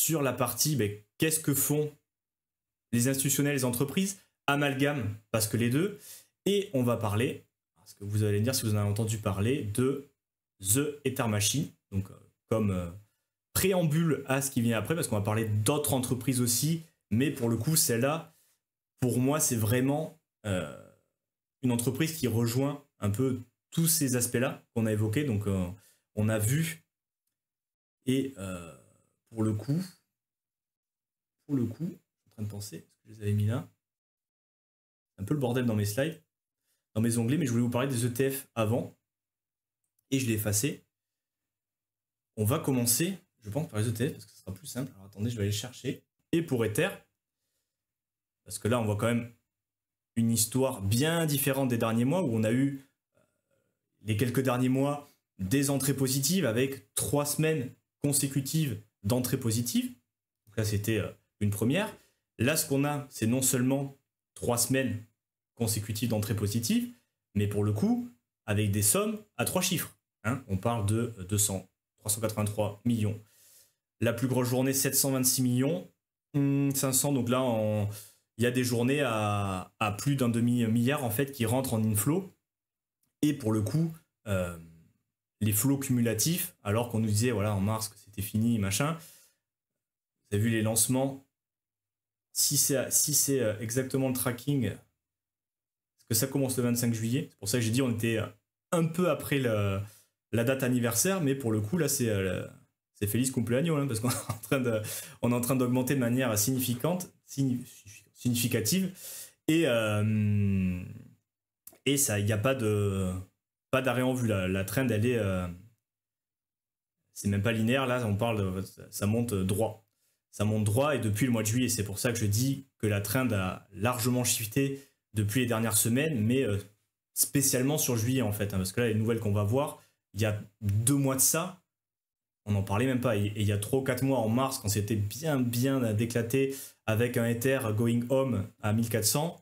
sur la partie qu'est-ce que font les institutionnels, les entreprises, amalgame, parce que les deux, et on va parler, parce que vous allez me dire si vous en avez entendu parler, de The Ether Machine, donc comme préambule à ce qui vient après, parce qu'on va parler d'autres entreprises aussi, mais pour le coup, celle-là, pour moi, c'est vraiment une entreprise qui rejoint un peu tous ces aspects-là qu'on a évoqués, donc on a vu, et pour le coup, je suis en train de penser, est-ce que je les avais mis là? C'est un peu le bordel dans mes slides, dans mes onglets, mais je voulais vous parler des ETF avant, et je l'ai effacé. On va commencer, je pense, par les ETF, parce que ce sera plus simple. Alors attendez, je vais aller chercher. Et pour Ether, parce que là, on voit quand même une histoire bien différente des derniers mois, où on a eu les quelques derniers mois des entrées positives, avec 3 semaines consécutives d'entrées positives. Donc là, c'était une première. Là, ce qu'on a, c'est non seulement 3 semaines consécutives d'entrées positives, mais pour le coup, avec des sommes à 3 chiffres. Hein. On parle de 383 millions. La plus grosse journée, 726 millions. 500, donc là, il y a des journées à plus d'un demi-milliard en fait qui rentrent en inflow. Et pour le coup, les flows cumulatifs, alors qu'on nous disait voilà, en mars que c'était fini, machin. Vous avez vu les lancements. Si c'est exactement le tracking, parce que ça commence le 25 juillet, c'est pour ça que j'ai dit on était un peu après la date anniversaire, mais pour le coup, là, c'est Feliz Cumpleaños, hein, parce qu'on est en train d'augmenter de manière significative. Et ça, il n'y a pas d'arrêt en vue. La trend, elle est... c'est même pas linéaire, là, on parle ça monte droit. Ça monte droit, et depuis le mois de juillet, c'est pour ça que je dis que la trend a largement shifté depuis les dernières semaines, mais spécialement sur juillet, en fait, hein, parce que là, les nouvelles qu'on va voir, il y a 2 mois de ça, on n'en parlait même pas. Et il y a 3 ou 4 mois en mars, quand c'était bien déclaté avec un Ether going home à 1400,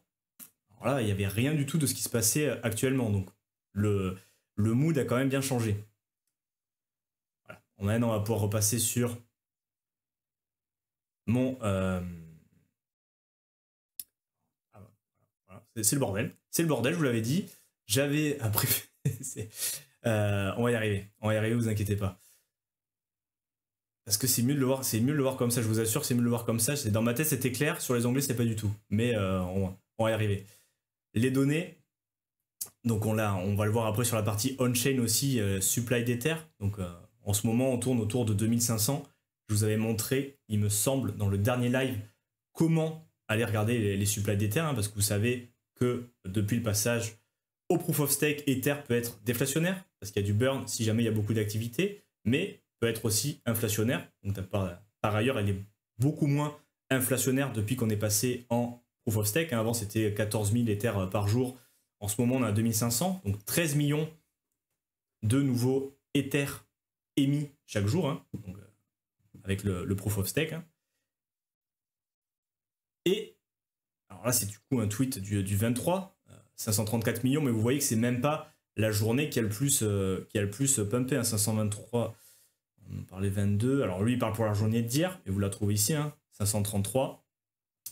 alors là, il n'y avait rien du tout de ce qui se passait actuellement. Donc le mood a quand même bien changé. Voilà. Maintenant, on va pouvoir repasser sur mon... Voilà. C'est le bordel. C'est le bordel, je vous l'avais dit. J'avais... Après... on va y arriver, vous inquiétez pas. Parce que c'est mieux de le voir comme ça, je vous assure que c'est mieux de le voir comme ça. Dans ma tête, c'était clair, sur les onglets, c'est pas du tout. Mais on va y arriver. Les données, donc on va le voir après sur la partie on-chain aussi, supply d'Ether. Donc en ce moment, on tourne autour de 2500. Je vous avais montré, il me semble, dans le dernier live, comment aller regarder les supplies d'Ether, hein, parce que vous savez que depuis le passage au proof of stake, Ether peut être déflationnaire, parce qu'il y a du burn si jamais il y a beaucoup d'activité, mais peut être aussi inflationnaire. Donc par ailleurs, elle est beaucoup moins inflationnaire depuis qu'on est passé en proof of stake. Hein. Avant, c'était 14 000 Ether par jour. En ce moment, on a 2500. Donc 13 millions de nouveaux Ether émis chaque jour, hein, donc, avec le proof of stake. Hein. Et alors là, c'est du coup un tweet du 23, 534 millions, mais vous voyez que c'est même pas la journée qui a le plus pumpé, hein, 523. On en parlait 22. Alors lui, il parle pour la journée d'hier, et vous la trouvez ici, hein, 533,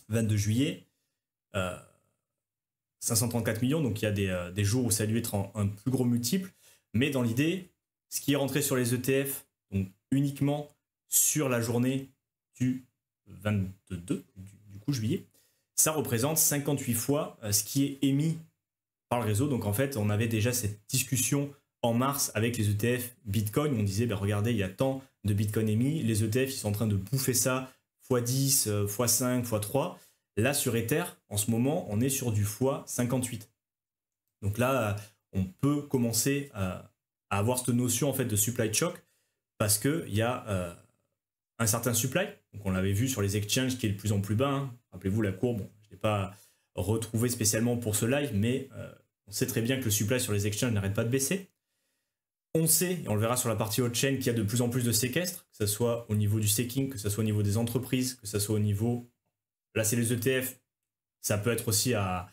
22 juillet, 534 millions. Donc il y a des jours où ça a dû être un plus gros multiple. Mais dans l'idée, ce qui est rentré sur les ETF, donc uniquement sur la journée du 22, du coup juillet, ça représente 58 fois ce qui est émis par le réseau. Donc en fait, on avait déjà cette discussion en mars avec les ETF Bitcoin. On disait, ben regardez, il y a tant de Bitcoin émis. Les ETF, ils sont en train de bouffer ça x10, x5, x3. Là, sur Ether, en ce moment, on est sur du x58. Donc là, on peut commencer à avoir cette notion en fait, de supply choc, parce qu'il y a un certain supply. Donc on l'avait vu sur les exchanges qui est de plus en plus bas. Hein. Rappelez-vous la courbe, je ne l'ai pas retrouvé spécialement pour ce live, mais on sait très bien que le supply sur les exchanges n'arrête pas de baisser. On sait, et on le verra sur la partie hot-chain, qu'il y a de plus en plus de séquestres, que ce soit au niveau du staking, que ce soit au niveau des entreprises, que ce soit au niveau... Là, c'est les ETF, ça peut être aussi à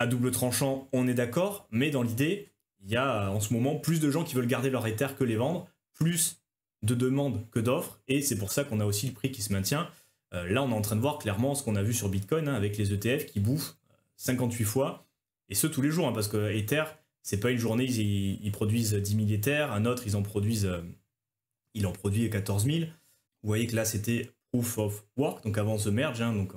double tranchant, on est d'accord, mais dans l'idée, il y a en ce moment plus de gens qui veulent garder leur Ether que les vendre, plus de demandes que d'offres, et c'est pour ça qu'on a aussi le prix qui se maintient. Là, on est en train de voir clairement ce qu'on a vu sur Bitcoin, hein, avec les ETF qui bouffent 58 fois, et ce tous les jours, hein, parce que Ether, c'est pas une journée, ils produisent 10 000 Ether, un autre, il en produit 14 000. Vous voyez que là, c'était Proof of Work, donc avant The Merge, hein, donc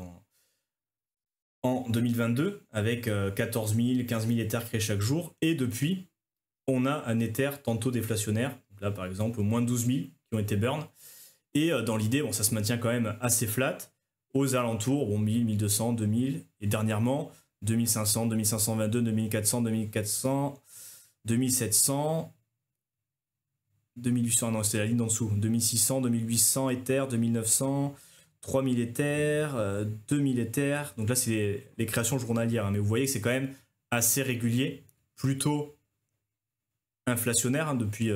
en 2022, avec 14 000, 15 000 Ether créés chaque jour, et depuis, on a un Ether tantôt déflationnaire, donc là par exemple moins 12 000 qui ont été burn, et dans l'idée, bon, ça se maintient quand même assez flat, aux alentours, bon, 1000, 1200, 2000, et dernièrement, 2500, 2522, 2400, 2400, 2700, 2800, non, c'est la ligne d'en dessous, 2600, 2800 Ether, 2900, 3000 Ether, 2000 Ether, donc là c'est les créations journalières, hein, mais vous voyez que c'est quand même assez régulier, plutôt inflationnaire, hein, depuis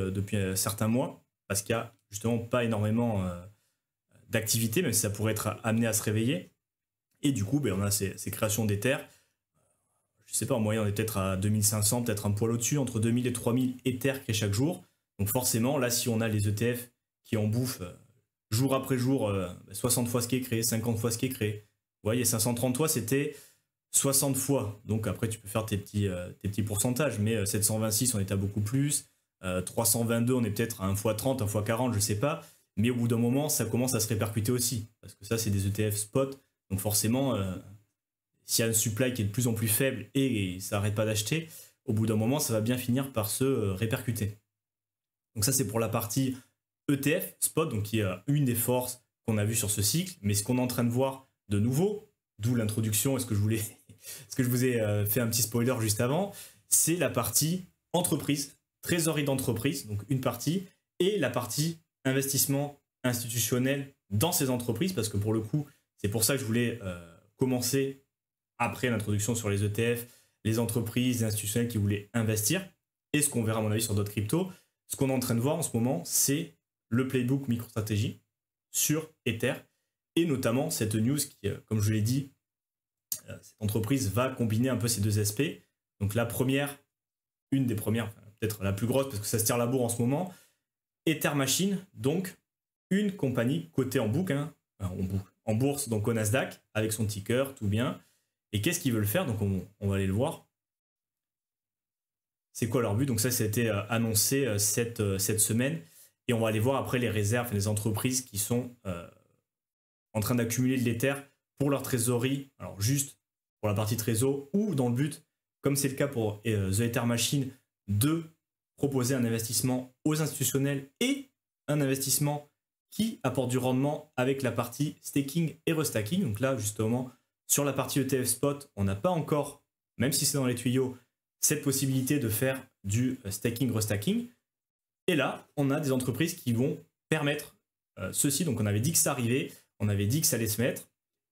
certains mois, parce qu'il n'y a justement pas énormément d'activité, même si ça pourrait être amené à se réveiller. Et du coup, ben, on a ces créations d'Ether. Je sais pas, en moyenne, on est peut-être à 2500, peut-être un poil au-dessus, entre 2000 et 3000 Ether créés chaque jour. Donc forcément, là, si on a les ETF qui en bouffent jour après jour 60 fois ce qui est créé, 50 fois ce qui est créé. Vous voyez, 530 fois, c'était 60 fois. Donc après, tu peux faire tes petits pourcentages, mais 726, on est à beaucoup plus. 322, on est peut-être à 1 x 30, 1 x 40, je sais pas. Mais au bout d'un moment, ça commence à se répercuter aussi. Parce que ça, c'est des ETF spot. Donc forcément, s'il y a un supply qui est de plus en plus faible et ça n'arrête pas d'acheter, au bout d'un moment, ça va bien finir par se répercuter. Donc ça, c'est pour la partie ETF spot, donc qui est une des forces qu'on a vues sur ce cycle. Mais ce qu'on est en train de voir de nouveau, d'où l'introduction, est-ce que je vous ai fait un petit spoiler juste avant, c'est la partie entreprise, trésorerie d'entreprise, donc une partie, et la partie investissement institutionnel dans ces entreprises, parce que pour le coup, c'est pour ça que je voulais commencer après l'introduction sur les ETF, les entreprises, les institutionnels qui voulaient investir, et ce qu'on verra à mon avis sur d'autres cryptos. Ce qu'on est en train de voir en ce moment, c'est le playbook MicroStrategy sur Ether, et notamment cette news qui, comme je l'ai dit, cette entreprise va combiner un peu ces deux aspects. Donc la première, une des premières, peut-être la plus grosse parce que ça se tire la bourre en ce moment, Ether Machine, donc une compagnie cotée en bourse, hein, en bourse, donc au Nasdaq, avec son ticker, tout bien. Et qu'est-ce qu'ils veulent faire? Donc on va aller le voir. C'est quoi leur but? Donc ça a été annoncé cette semaine. Et on va aller voir après les réserves, les entreprises qui sont en train d'accumuler de l'Ether pour leur trésorerie. Alors juste pour la partie trésor ou dans le but, comme c'est le cas pour The Ether Machine, de proposer un investissement aux institutionnels et un investissement qui apporte du rendement avec la partie staking et restacking. Donc là, justement, sur la partie ETF Spot, on n'a pas encore, même si c'est dans les tuyaux, cette possibilité de faire du staking, restacking. Et là, on a des entreprises qui vont permettre ceci. Donc on avait dit que ça arrivait, on avait dit que ça allait se mettre,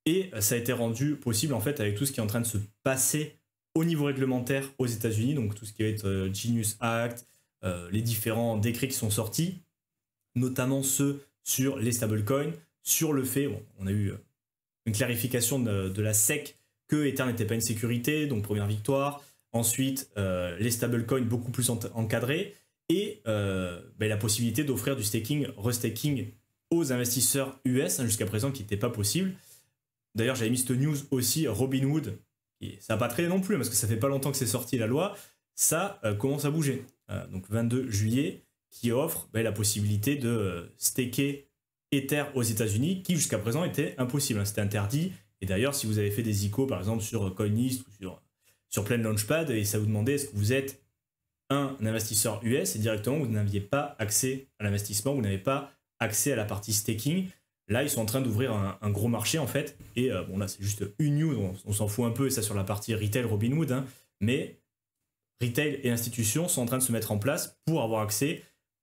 et ça a été rendu possible en fait avec tout ce qui est en train de se passer au niveau réglementaire aux États-Unis, donc tout ce qui va être Genius Act, les différents décrets qui sont sortis, notamment ceux sur les stablecoins, sur le fait, bon, on a eu une clarification de la SEC que Ether n'était pas une sécurité, donc première victoire. Ensuite, les stablecoins beaucoup plus encadrés et la possibilité d'offrir du staking, restaking aux investisseurs US, hein, jusqu'à présent qui n'était pas possible. D'ailleurs, j'avais mis cette news aussi, Robinhood, et ça n'a pas traîné non plus, parce que ça fait pas longtemps que c'est sorti la loi, ça commence à bouger. Donc 22 juillet, qui offre la possibilité de staker Ether aux États-Unis, qui jusqu'à présent était impossible, hein, c'était interdit. Et d'ailleurs, si vous avez fait des ICO, par exemple sur CoinList ou sur plein de Launchpad, et ça vous demandait est-ce que vous êtes un investisseur US, et directement vous n'aviez pas accès à l'investissement, vous n'avez pas accès à la partie staking. Là, ils sont en train d'ouvrir un gros marché en fait. Et bon, là, c'est juste une news, on s'en fout un peu, et ça sur la partie retail Robinhood, hein, mais retail et institutions sont en train de se mettre en place pour avoir accès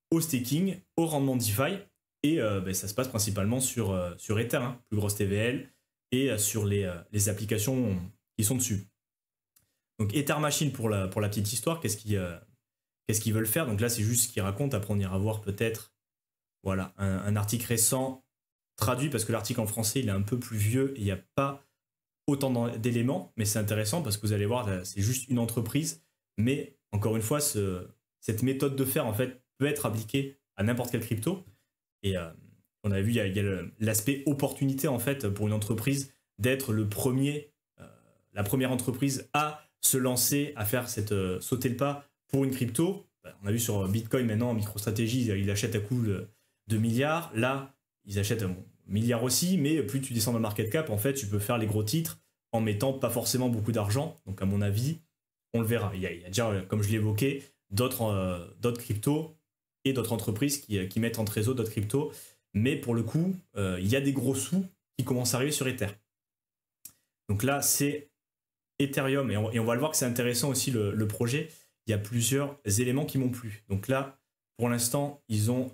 au staking, au rendement DeFi. Et ça se passe principalement sur Ether, hein, plus grosse TVL, et sur les applications qui sont dessus. Donc Ether Machine, pour la petite histoire, qu'est-ce qu'ils veulent faire? Donc là, c'est juste ce qu'ils racontent. Après, on ira voir peut-être voilà, un article récent traduit, parce que l'article en français, il est un peu plus vieux et il n'y a pas autant d'éléments, mais c'est intéressant parce que vous allez voir, c'est juste une entreprise. Mais encore une fois, cette méthode de faire, en fait, peut être appliquée à n'importe quelle crypto. Et on a vu, il y a l'aspect opportunité, en fait, pour une entreprise d'être la première entreprise à se lancer, à faire sauter le pas pour une crypto. On a vu sur Bitcoin maintenant, MicroStrategy, ils achètent à coût de milliards. Là, ils achètent un milliard aussi, mais plus tu descends dans le market cap, en fait, tu peux faire les gros titres en mettant pas forcément beaucoup d'argent. Donc, à mon avis, on le verra. Il y a déjà, comme je l'ai évoqué, d'autres cryptos et d'autres entreprises qui mettent en trésor d'autres cryptos. Mais pour le coup, il y a des gros sous qui commencent à arriver sur Ether. Donc là, c'est Ethereum. Et on va le voir que c'est intéressant aussi le projet. Il y a plusieurs éléments qui m'ont plu. Donc là, pour l'instant, ils ont...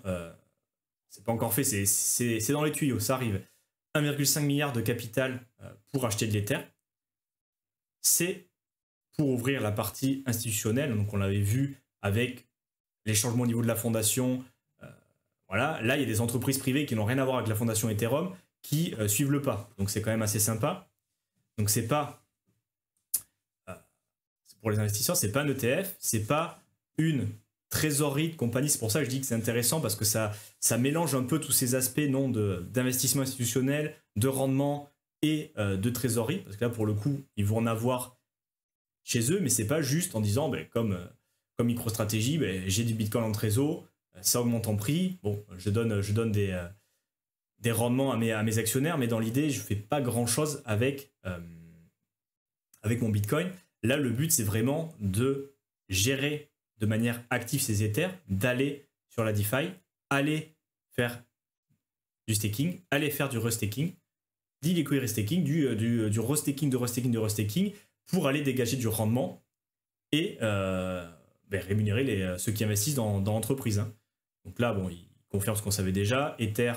c'est pas encore fait, c'est dans les tuyaux, ça arrive. 1,5 milliard de capital pour acheter de l'Ether. C'est pour ouvrir la partie institutionnelle. Donc on l'avait vu avec les changements au niveau de la fondation. Voilà, là il y a des entreprises privées qui n'ont rien à voir avec la fondation Ethereum qui suivent le pas. Donc c'est quand même assez sympa. Donc c'est pas pour les investisseurs, c'est pas un ETF, c'est pas une trésorerie de compagnie. C'est pour ça que je dis que c'est intéressant parce que ça mélange un peu tous ces aspects d'investissement institutionnel, de rendement et de trésorerie. Parce que là pour le coup, ils vont en avoir chez eux, mais c'est pas juste en disant comme MicroStrategy, j'ai du Bitcoin en trésor, ça augmente en prix. Bon, je donne des rendements à mes actionnaires, mais dans l'idée, je fais pas grand chose avec mon Bitcoin. Là, le but, c'est vraiment de gérer de manière active ces Ethers, d'aller sur la DeFi, aller faire du staking, aller faire du restaking, du liquid restaking, du restaking, de restaking, pour aller dégager du rendement et rémunérer ceux qui investissent dans l'entreprise. Hein. Donc là, bon, ils confirment ce qu'on savait déjà. Ether,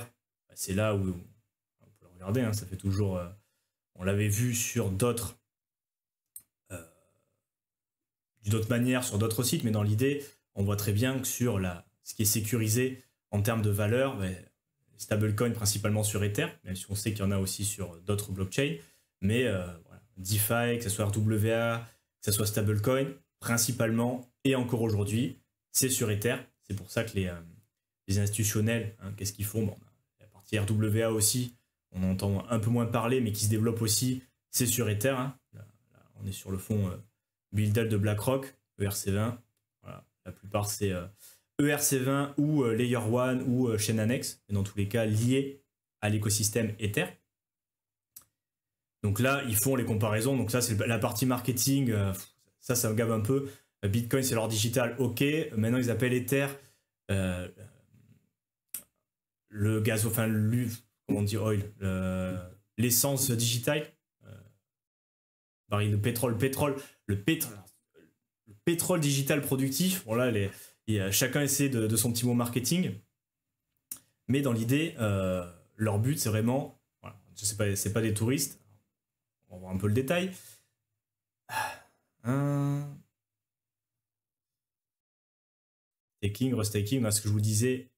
c'est là où on peut le regarder, hein, ça fait toujours... on l'avait vu sur d'autres manières, sur d'autres sites, mais dans l'idée, on voit très bien que sur ce qui est sécurisé en termes de valeur, stablecoin principalement sur Ether, même si on sait qu'il y en a aussi sur d'autres blockchains, mais voilà, DeFi, que ce soit RWA, que ce soit stablecoin, principalement, et encore aujourd'hui, c'est sur Ether. C'est pour ça que les institutionnels, hein, qu'est-ce qu'ils font? Bon, la partie RWA aussi, on entend un peu moins parler, mais qui se développe aussi, c'est sur Ether. Hein. Là, on est sur le fond Buildal de BlackRock, ERC20. Voilà. La plupart, c'est ERC20 ou Layer 1 ou chaîne annexe, et dans tous les cas liés à l'écosystème Ether. Donc là, ils font les comparaisons. Donc ça, c'est la partie marketing. Ça me gave un peu. Bitcoin, c'est leur digital. OK. Maintenant, ils appellent Ether le gaz, enfin, comment on dit oil, l'essence digitale. Le pétrole digital productif. Bon là, chacun essaie de son petit mot marketing. Mais dans l'idée, leur but, c'est vraiment... Voilà, je sais pas, c'est pas des touristes. On va voir un peu le détail. Staking, restaking, ce que je vous disais,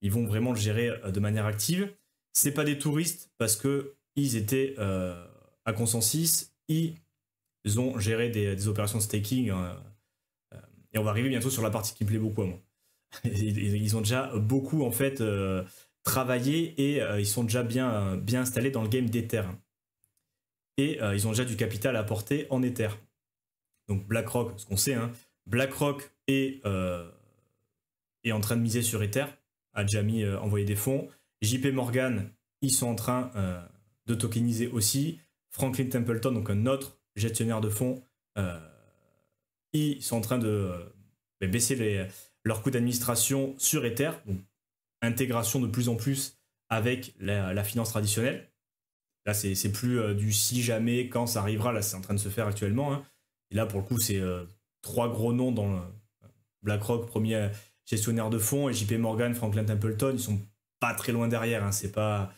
ils vont vraiment le gérer de manière active. C'est pas des touristes parce que ils étaient à Consensus, ils ont géré des opérations de staking et on va arriver bientôt sur la partie qui me plaît beaucoup à moi. Ils ont déjà beaucoup en fait travaillé et ils sont déjà bien installés dans le game d'Ether. Et ils ont déjà du capital à apporter en Ether. Donc BlackRock, ce qu'on sait, hein, BlackRock est en train de miser sur Ether, a déjà envoyé des fonds. JP Morgan, ils sont en train de tokeniser aussi. Franklin Templeton, donc un autre gestionnaire de fonds, ils sont en train de baisser leur coût d'administration sur Ether. Donc, intégration de plus en plus avec la finance traditionnelle. Là, c'est plus du si jamais, quand ça arrivera. Là, c'est en train de se faire actuellement. Hein. Et là, pour le coup, c'est 3 gros noms dans BlackRock, premier gestionnaire de fonds, et JP Morgan, Franklin Templeton, ils sont pas très loin derrière. Hein. C'est pas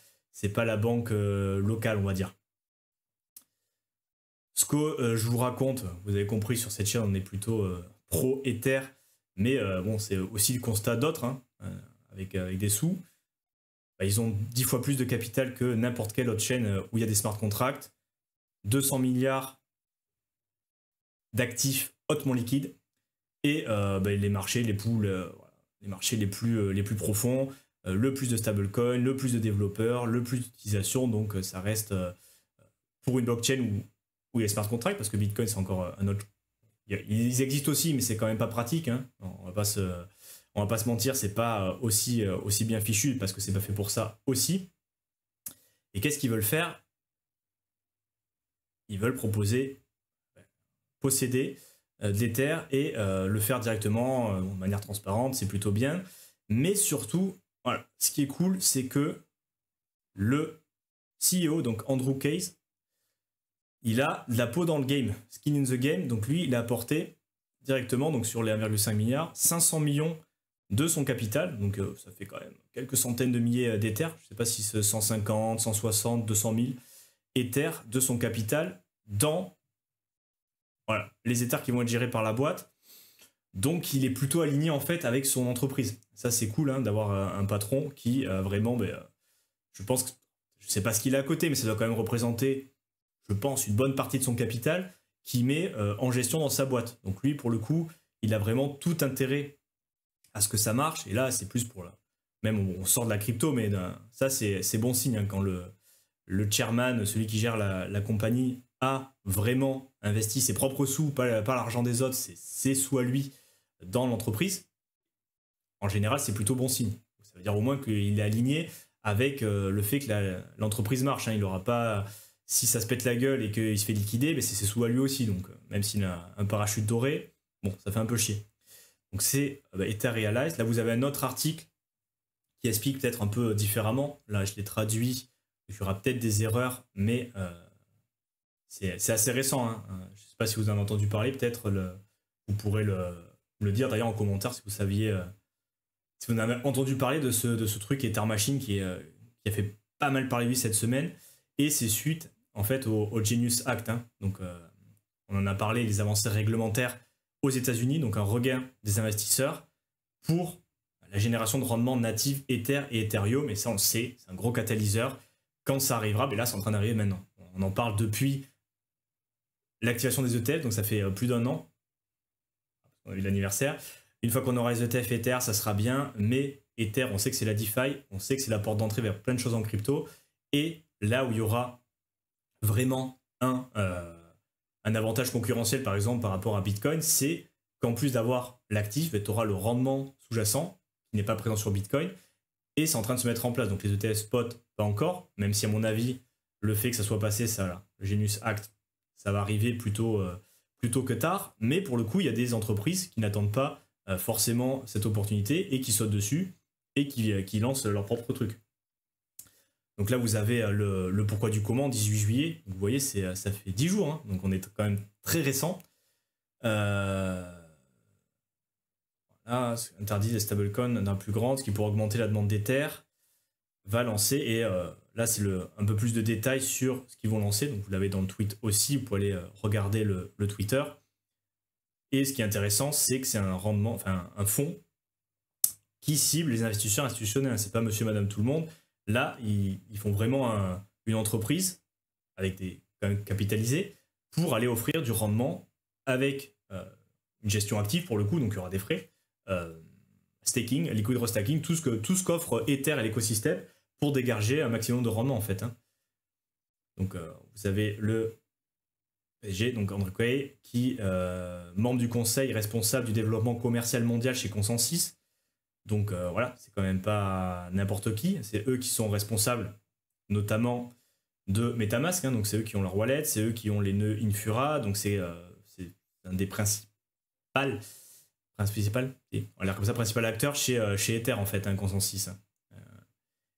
la banque locale, on va dire. Ce que je vous raconte, vous avez compris, sur cette chaîne, on est plutôt pro-Ether, mais bon, c'est aussi le constat d'autres, hein, avec des sous. Ils ont 10 fois plus de capital que n'importe quelle autre chaîne où il y a des smart contracts, 200 milliards d'actifs hautement liquides, et les marchés, les pools, les marchés les plus profonds, le plus de stablecoin, le plus de développeurs, le plus d'utilisation. Donc ça reste pour une blockchain où il y a smart contract, parce que Bitcoin c'est encore un autre. Ils existent aussi, mais c'est quand même pas pratique. Hein. On va pas se mentir, c'est pas aussi bien fichu parce que c'est pas fait pour ça aussi. Et qu'est-ce qu'ils veulent faire? Ils veulent posséder de l'Ether et le faire directement de manière transparente, c'est plutôt bien. Mais surtout, voilà, ce qui est cool, c'est que le CEO, donc Andrew Case, il a de la peau dans le game, skin in the game. Donc lui, il a apporté directement, donc sur les 1,5 milliard, 500 millions de son capital. Donc ça fait quand même quelques centaines de milliers d'Ether. Je ne sais pas si c'est 150, 160, 200 000 Ether de son capital dans les Ethers qui vont être gérés par la boîte. Donc il est plutôt aligné en fait avec son entreprise. Ça c'est cool hein, d'avoir un patron qui vraiment, je pense que, je ne sais pas ce qu'il a à côté, mais ça doit quand même représenter, je pense, une bonne partie de son capital qui met en gestion dans sa boîte. Donc lui, pour le coup, il a vraiment tout intérêt à ce que ça marche. Et là, c'est plus pour même on sort de la crypto, mais ça, c'est bon signe hein, quand le chairman, celui qui gère la compagnie, a vraiment investi ses propres sous, pas l'argent des autres, c'est ses sous à lui dans l'entreprise. En général, c'est plutôt bon signe. Ça veut dire au moins qu'il est aligné avec le fait que l'entreprise marche. Hein. Il n'aura pas... Si ça se pète la gueule et qu'il se fait liquider, c'est ses sous à lui aussi. Donc, même s'il a un parachute doré, bon, ça fait un peu chier. Donc, c'est Etherealize. Là, vous avez un autre article qui explique peut-être un peu différemment. Là, je l'ai traduit. Il y aura peut-être des erreurs, mais c'est assez récent. Hein. Je ne sais pas si vous en avez entendu parler. Peut-être vous pourrez le dire d'ailleurs en commentaire si vous saviez, si vous en avez entendu parler de ce truc Ether Machine qui a fait pas mal parler de lui cette semaine. Et c'est suite en fait au Genius Act. Hein. Donc on en a parlé, les avancées réglementaires aux États-Unis, donc un regain des investisseurs pour la génération de rendement native Ether et Ethereum. Et ça, on le sait, c'est un gros catalyseur. Quand ça arrivera, mais là, c'est en train d'arriver maintenant. On en parle depuis l'activation des ETF, donc ça fait plus d'1 an. On a eu l'anniversaire. Une fois qu'on aura les ETF Ether, ça sera bien. Mais Ether, on sait que c'est la DeFi, on sait que c'est la porte d'entrée vers plein de choses en crypto. Et là où il y aura vraiment un avantage concurrentiel, par exemple, par rapport à Bitcoin, c'est qu'en plus d'avoir l'actif, tu auras le rendement sous-jacent qui n'est pas présent sur Bitcoin. Et c'est en train de se mettre en place. Donc les ETF spot, pas encore, même si à mon avis, le fait que ça soit passé, ça, là, le Genius Act, ça va arriver plutôt que tard. Mais pour le coup, il y a des entreprises qui n'attendent pas forcément cette opportunité et qui sautent dessus et qui lancent leur propre truc. Donc là, vous avez le pourquoi du comment, 18 juillet. Vous voyez, ça fait 10 jours, hein, donc on est quand même très récent. Voilà, interdit les stablecoins d'un plus grand, ce qui pourrait augmenter la demande d'Ether, va lancer. Et là, c'est un peu plus de détails sur ce qu'ils vont lancer. Donc vous l'avez dans le tweet aussi, vous pouvez aller regarder le Twitter. Et ce qui est intéressant, c'est que c'est un fonds qui cible les investisseurs institutionnels. C'est pas monsieur, madame, tout le monde. Là, ils font vraiment une entreprise avec quand même capitalisée pour aller offrir du rendement avec une gestion active pour le coup, donc il y aura des frais, staking, liquid restacking, tout ce qu'offre Ether et l'écosystème pour dégager un maximum de rendement en fait. Hein. Donc vous avez le PSG, donc Andrew Quay, qui membre du conseil responsable du développement commercial mondial chez Consensus. Donc voilà, c'est quand même pas n'importe qui. C'est eux qui sont responsables, notamment de MetaMask. Hein, donc c'est eux qui ont leur wallet, c'est eux qui ont les nœuds Infura. Donc c'est un des principaux acteurs chez Ether en fait, hein, Consensus.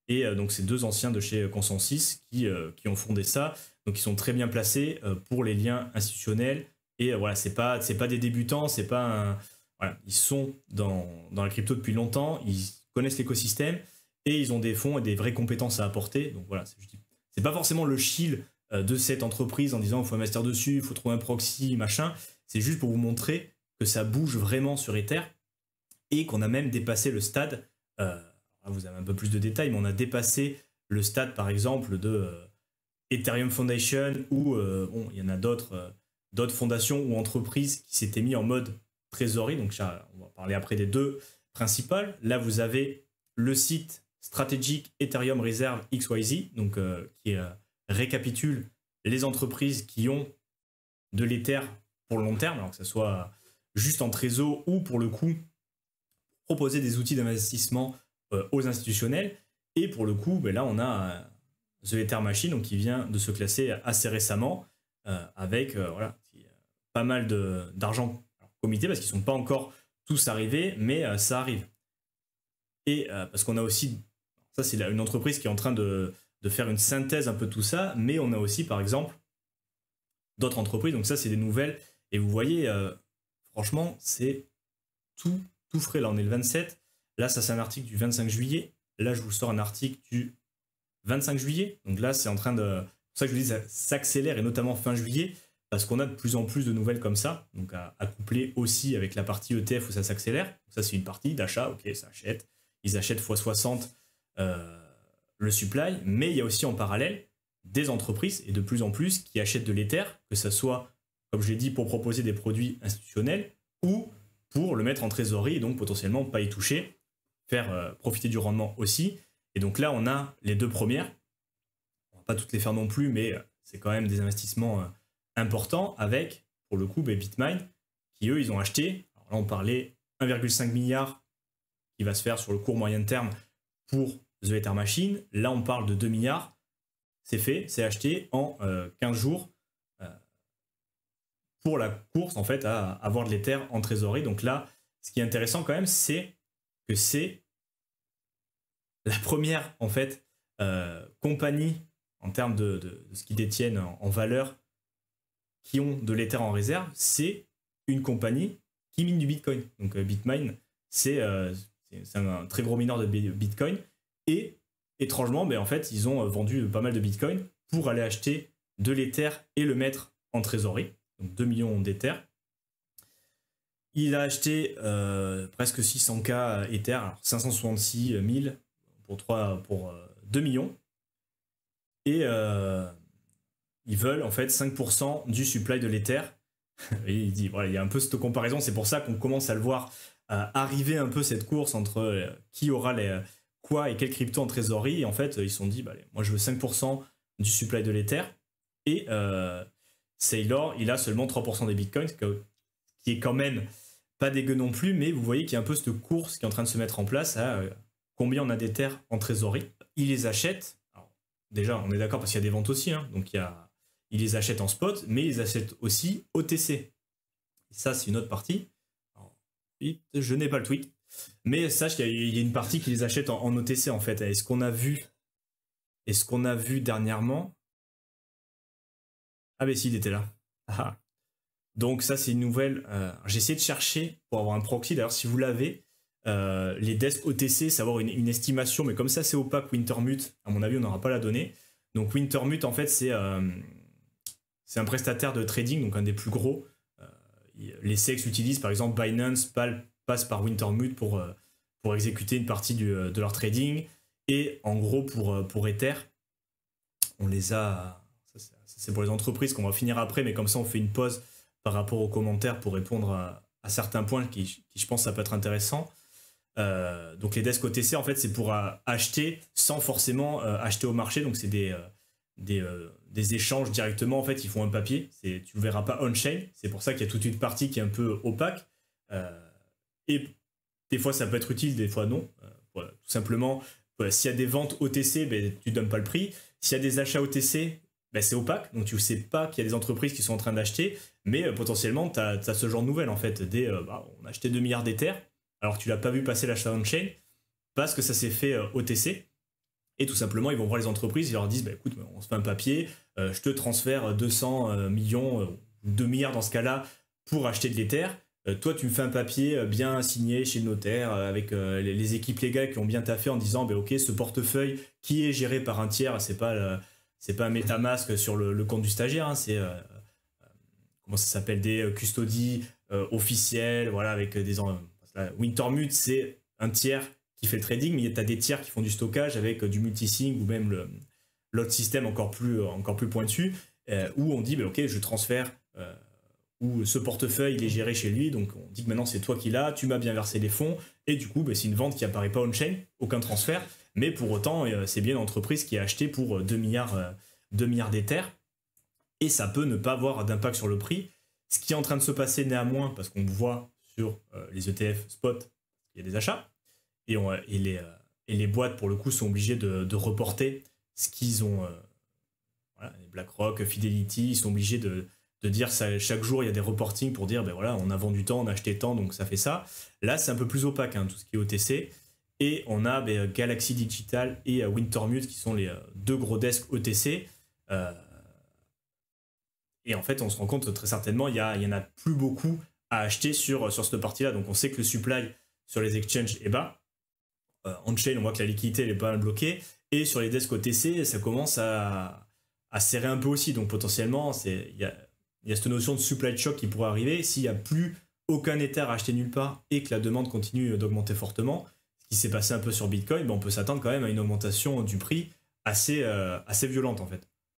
Et donc c'est 2 anciens de chez Consensus qui ont fondé ça. Donc ils sont très bien placés pour les liens institutionnels. Et voilà, c'est pas des débutants, c'est pas voilà, ils sont dans la crypto depuis longtemps, ils connaissent l'écosystème et ils ont des fonds et des vraies compétences à apporter. Donc voilà, c'est pas forcément le shield de cette entreprise en disant il faut investir dessus, il faut trouver un proxy, machin. C'est juste pour vous montrer que ça bouge vraiment sur Ether et qu'on a même dépassé le stade. Vous avez un peu plus de détails, mais on a dépassé le stade par exemple de Ethereum Foundation ou il y en a d'autres fondations ou entreprises qui s'étaient mis en mode trésorerie. Donc on va parler après des 2 principales. Là, vous avez le site Strategic Ethereum Reserve XYZ, donc qui récapitule les entreprises qui ont de l'Ether pour le long terme, alors que ce soit juste en trésor ou pour le coup proposer des outils d'investissement aux institutionnels. Et pour le coup, là on a The Ether Machine, donc qui vient de se classer assez récemment avec voilà, pas mal d'argent comité parce qu'ils ne sont pas encore tous arrivés, mais ça arrive. Et parce qu'on a aussi, ça c'est une entreprise qui est en train de faire une synthèse un peu de tout ça, mais on a aussi par exemple d'autres entreprises, donc ça c'est des nouvelles, et vous voyez, franchement c'est tout frais, là on est le 27, là ça c'est un article du 25 juillet, là je vous sors un article du 25 juillet, donc là c'est en train de, c'est pour ça que je vous dis ça s'accélère, et notamment fin juillet, parce qu'on a de plus en plus de nouvelles comme ça, donc à coupler aussi avec la partie ETF où ça s'accélère, ça c'est une partie d'achat, ok ça achète, ils achètent x60 le supply, mais il y a aussi en parallèle des entreprises, et de plus en plus, qui achètent de l'Ether, que ce soit, comme je l'ai dit, pour proposer des produits institutionnels, ou pour le mettre en trésorerie, et donc potentiellement pas y toucher, faire profiter du rendement aussi. Et donc là, on a les deux premières. On va pas toutes les faire non plus, mais c'est quand même des investissements importants, avec, pour le coup, BitMine, qui eux, ils ont acheté, alors là on parlait 1,5 milliard qui va se faire sur le court moyen terme pour The Ether Machine. Là, on parle de 2 milliards. C'est fait, c'est acheté en 15 jours pour la course en fait à avoir de l'Ether en trésorerie. Donc là, ce qui est intéressant quand même, c'est que c'est la première en fait compagnie en termes de ce qu'ils détiennent en valeur qui ont de l'Ether en réserve. C'est une compagnie qui mine du Bitcoin. Donc BitMine, c'est un très gros mineur de Bitcoin, et étrangement, en fait, ils ont vendu pas mal de Bitcoin pour aller acheter de l'Ether et le mettre en trésorerie, donc 2 millions d'Ether. Il a acheté presque 600K Ether, alors 566 000 pour 2 millions, et ils veulent en fait 5% du supply de l'Ether. Et il dit, voilà, il y a un peu cette comparaison, c'est pour ça qu'on commence à le voir arriver un peu cette course entre qui aura quoi et quel crypto en trésorerie. Et en fait, ils se sont dit, moi je veux 5% du supply de l'Ether, et Saylor, il a seulement 3% des bitcoins, qui est quand même pas dégueu non plus, mais vous voyez qu'il y a un peu cette course qui est en train de se mettre en place à combien on a d'Ether en trésorerie. Il les achète, alors, déjà on est d'accord parce qu'il y a des ventes aussi, hein, donc il les achète en spot, mais ils achètent aussi OTC. Et ça c'est une autre partie. Alors, je n'ai pas le tweet, mais sache qu'il y a une partie qui les achète en OTC en fait. Et ce qu'on a vu dernièrement, ah mais si, il était là. Ah. Donc ça c'est une nouvelle, j'ai essayé de chercher pour avoir un proxy, d'ailleurs si vous l'avez, les desks OTC, savoir une estimation, mais comme ça c'est opaque, Wintermute, à mon avis on n'aura pas la donnée. Donc Wintermute en fait c'est un prestataire de trading, donc un des plus gros. Les CEX utilisent par exemple Binance, passe par Wintermute pour exécuter une partie de leur trading. Et en gros pour Ether, on les a, c'est pour les entreprises qu'on va finir après, mais comme ça on fait une pause par rapport aux commentaires pour répondre à certains points qui je pense ça peut être intéressant. Donc les desks OTC en fait c'est pour acheter sans forcément acheter au marché, donc c'est des échanges directement, en fait ils font un papier, tu ne verras pas on-chain, c'est pour ça qu'il y a toute une partie qui est un peu opaque, et des fois ça peut être utile, des fois non. Voilà, tout simplement, s'il y a des ventes OTC, tu ne donnes pas le prix, s'il y a des achats OTC, c'est opaque, donc tu ne sais pas qu'il y a des entreprises qui sont en train d'acheter, mais potentiellement tu as ce genre de nouvelles en fait, on a acheté 2 milliards d'Ether, alors tu l'as pas vu passer l'achat on-chain, parce que ça s'est fait OTC, et tout simplement ils vont voir les entreprises, ils leur disent écoute, on se fait un papier, je te transfère 200 millions, 2 milliards dans ce cas-là, pour acheter de l'Ether, toi tu me fais un papier bien signé chez le notaire, avec les équipes légales qui ont bien taffé en disant ok, ce portefeuille qui est géré par un tiers, c'est pas un MetaMask sur le compte du stagiaire, hein, c'est comment ça s'appelle, des custodies officielles, voilà, avec Wintermute c'est un tiers qui fait le trading, mais tu as des tiers qui font du stockage avec du multisig ou même l'autre système encore plus pointu, où on dit ok, je transfère où ce portefeuille il est géré chez lui, donc on dit que maintenant c'est toi qui l'as, tu m'as bien versé les fonds, et du coup c'est une vente qui apparaît pas on-chain, aucun transfert, mais pour autant c'est bien une entreprise qui a acheté pour 2 milliards d'Ethers, et ça peut ne pas avoir d'impact sur le prix. Ce qui est en train de se passer néanmoins, parce qu'on voit sur les ETF spot, il y a des achats, et les boîtes pour le coup sont obligées de reporter ce qu'ils ont. Voilà, BlackRock, Fidelity, ils sont obligés de dire ça, chaque jour il y a des reportings pour dire ben voilà, on a vendu tant, on a acheté tant, donc ça fait ça. Là c'est un peu plus opaque, hein, tout ce qui est OTC, et on a Galaxy Digital et Wintermute qui sont les deux gros desks OTC, et en fait on se rend compte très certainement il y en a plus beaucoup à acheter sur cette partie là, donc on sait que le supply sur les exchanges est bas, on-chain on voit que la liquidité elle est pas mal bloquée, et sur les desks OTC ça commence à serrer un peu aussi, donc potentiellement il y a cette notion de supply shock qui pourrait arriver s'il n'y a plus aucun Ether à acheter nulle part et que la demande continue d'augmenter fortement, ce qui s'est passé un peu sur Bitcoin, on peut s'attendre quand même à une augmentation du prix assez violente en fait.